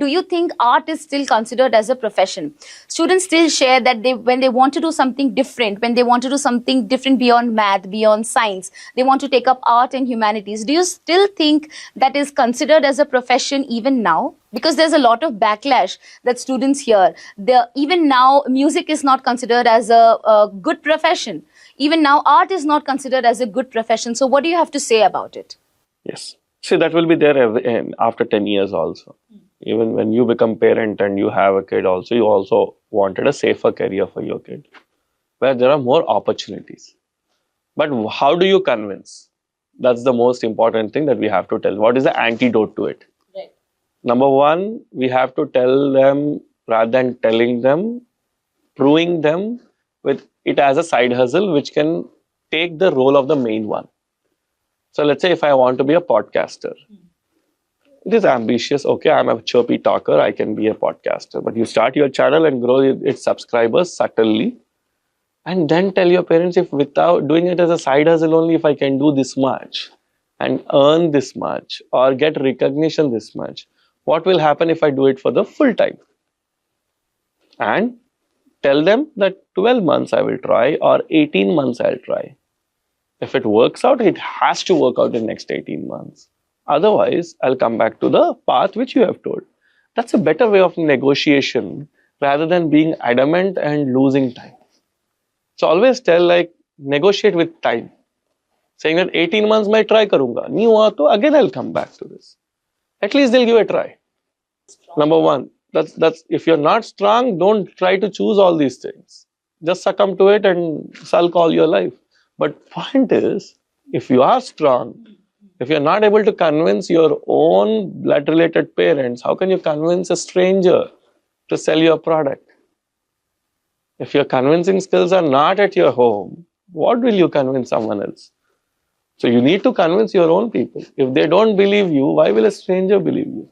Do you think art is still considered as a profession? Students still share that when they want to do something different, when they want to do something different beyond math, beyond science, they want to take up art and humanities. Do you still think that is considered as a profession even now? Because there's a lot of backlash that students hear. Even now, music is not considered as a good profession. Even now, art is not considered as a good profession. So what do you have to say about it? Yes. See, that will be there after 10 years also. Even when you become parent and you have a kid also, you also wanted a safer career for your kid, where there are more opportunities. But how do you convince? That's the most important thing that we have to tell. What is the antidote to it? Right. Number one, we have to tell them, rather than telling them, proving them with it as a side hustle, which can take the role of the main one. So let's say if I want to be a podcaster, it is ambitious. Okay, I'm a chirpy talker, I can be a podcaster. But you start your channel and grow its subscribers subtly, and then tell your parents, if without doing it as a side hustle only, if I can do this much and earn this much or get recognition this much, what will happen if I do it for the full time? And tell them that 12 months I will try or 18 months I'll try. If it works out, it has to work out in the next 18 months. Otherwise, I'll come back to the path which you have told. That's a better way of negotiation rather than being adamant and losing time. So always tell, like, negotiate with time. Saying that 18 months may try karunga. Nahi hua to again I'll come back to this. At least they'll give a try. Number one, that's if you're not strong, don't try to choose all these things. Just succumb to it and sulk all your life. But point is, if you are strong, if you're not able to convince your own blood-related parents, how can you convince a stranger to sell your product? If your convincing skills are not at your home, what will you convince someone else? So you need to convince your own people. If they don't believe you, why will a stranger believe you?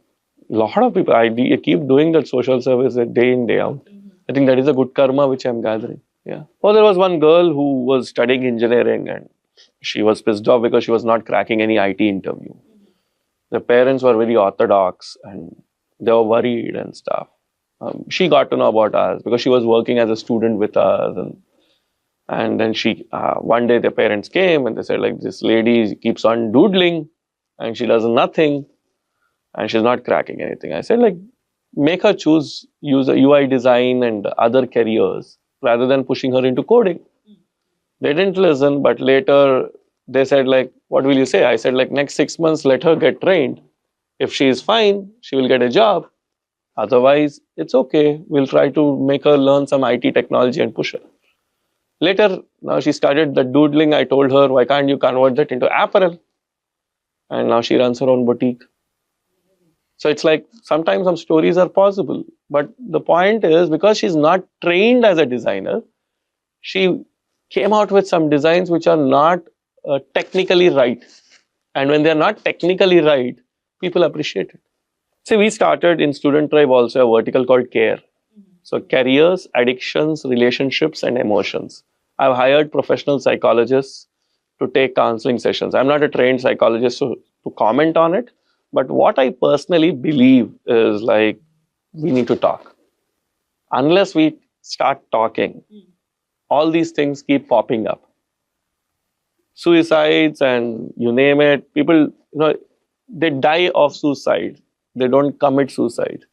A lot of people, I keep doing that social service day in, day out. I think that is a good karma which I'm gathering. Yeah. Oh, there was one girl who was studying engineering and she was pissed off because she was not cracking any IT interview. The parents were very orthodox and they were worried and stuff. She got to know about us because she was working as a student with us. And then one day the parents came and they said, like, this lady keeps on doodling and she does nothing and she's not cracking anything. I said, like, make her choose UI design and other careers rather than pushing her into coding. They didn't listen, but later they said, like, what will you say? I said, like, next 6 months, let her get trained. If she is fine, she will get a job. Otherwise, it's okay. We'll try to make her learn some IT technology and push her. Later, now she started the doodling. I told her, why can't you convert that into apparel? And now she runs her own boutique. So it's like, sometimes some stories are possible. But the point is, because she's not trained as a designer, she came out with some designs which are not technically right. And when they're not technically right, people appreciate it. See, we started in Student Tribe also a vertical called CARE. So careers, addictions, relationships, and emotions. I've hired professional psychologists to take counseling sessions. I'm not a trained psychologist to comment on it. But what I personally believe is, like, we need to talk. Unless we start talking, all these things keep popping up. Suicides and you name it, people, they die of suicide. They don't commit suicide.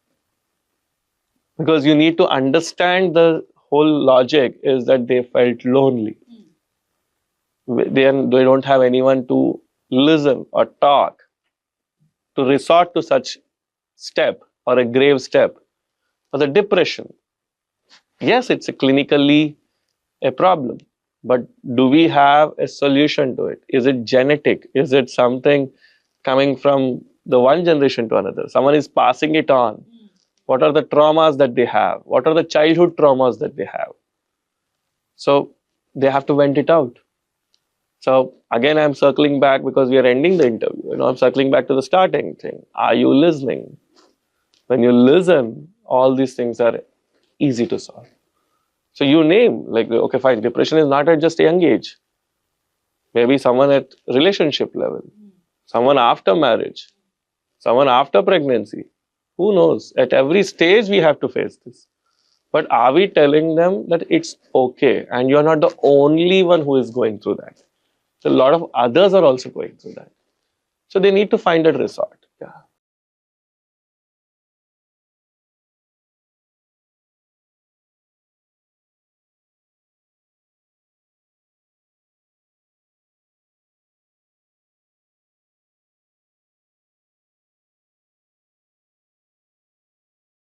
Because you need to understand the whole logic is that they felt lonely. They don't have anyone to listen or talk, to resort to such step or a grave step. For the depression, yes, it's clinically a problem, but do we have a solution to it? Is it genetic? Is it something coming from the one generation to another? Someone is passing it on. What are the traumas that they have? What are the childhood traumas that they have? So they have to vent it out. So again, I'm circling back because we are ending the interview. I'm circling back to the starting thing. Are you listening? When you listen, all these things are easy to solve. So you name, like, okay, fine, depression is not at just a young age. Maybe someone at relationship level, someone after marriage, someone after pregnancy. Who knows? At every stage, we have to face this. But are we telling them that it's okay and you're not the only one who is going through that? So a lot of others are also going through that. So they need to find a resort.